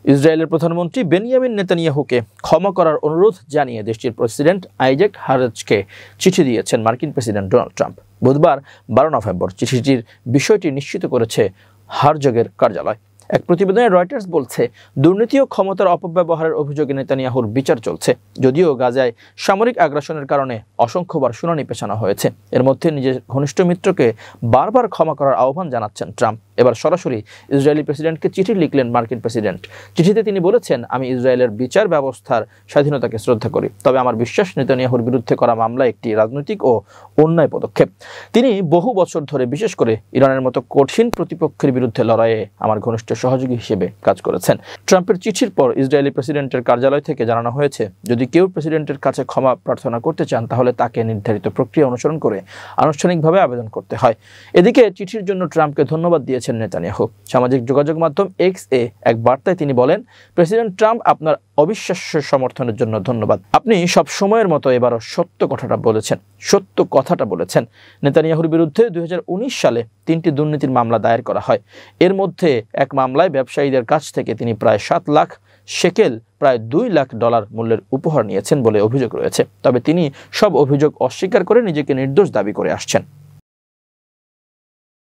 ইসরায়েলের প্রধানমন্ত্রী বেনিয়ামিন নেতানিয়াহুকে ক্ষমা করার অনুরোধ জানিয়ে দেশটির প্রেসিডেন্ট আইজ্যাক হারেজকে চিঠি দিয়েছেন মার্কিন প্রেসিডেন্ট ডোনাল্ড ট্রাম্প। বুধবার 12 নভেম্বর চিঠিটির বিষয়টি নিশ্চিত করেছে হারজগের কার্যালয়। এক প্রতিবেদনে রয়টার্স বলছে, দুর্নীতি ও ক্ষমতার অপব্যবহারের অভিযোগে নেতানিয়াহুর বিচার চলছে। যদিও গাজায় সামরিক আগ্রাসনের কারণে অসংখ্যবার শুনানি পেছানো হয়েছে। এর মধ্যে নিজের ঘনিষ্ঠ মিত্রকে বারবার ক্ষমা করার আহ্বান জানাচ্ছেন ট্রাম্প। এবার সরাসরি ইসরায়েলি প্রেসিডেন্টকে চিঠি লিখলেন মার্কিন প্রেসিডেন্ট। চিঠিতে তিনি বলেছেন, আমি ইসরায়েলের বিচার ব্যবস্থার স্বাধীনতাকে শ্রদ্ধা করি, তবে আমার বিশ্বাস নেতানিয়াহুর বিরুদ্ধে করা মামলা একটি রাজনৈতিক ও অন্যায় পদক্ষেপ। তিনি বহু বছর ধরে বিশেষ করে ইরানের মতো কঠিন প্রতিপক্ষের বিরুদ্ধে লড়াইয়ে আমার ঘনিষ্ঠ সহযোগী হিসেবে কাজ করেছেন। ট্রাম্পের চিঠির পর ইসরায়েলি প্রেসিডেন্টের কার্যালয় থেকে জানানো হয়েছে, যদি কেউ প্রেসিডেন্টের কাছে ক্ষমা প্রার্থনা করতে চান তাহলে তাকে নির্ধারিত প্রক্রিয়া অনুসরণ করে আনুষ্ঠানিকভাবে আবেদন করতে হয়। এদিকে চিঠির জন্য ট্রাম্পকে ধন্যবাদ দিয়েছেন নেতানিয়াহু। সামাজিক যোগাযোগ মাধ্যম এক্স এ এক বার্তায় তিনি বলেন, প্রেসিডেন্ট ট্রাম্প, আপনার অবিশ্বাস্য সমর্থনের জন্য ধন্যবাদ। আপনি সব সময়ের মতো এবারও সত্য কথাটা বলেছেন। নেতানিয়াহুর বিরুদ্ধে 2019 সালে 3টি দুর্নীতির মামলা দায়ের করা হয়। এর মধ্যে এক মামলায় ব্যবসায়ীদের কাছ থেকে তিনি প্রায় 7 লাখ শেকেল, প্রায় $2 লাখ মূল্যের উপহার নিয়েছেন বলে অভিযোগ রয়েছে। তবে তিনি সব অভিযোগ অস্বীকার করে নিজেকে নির্দোষ দাবি করে আসছেন।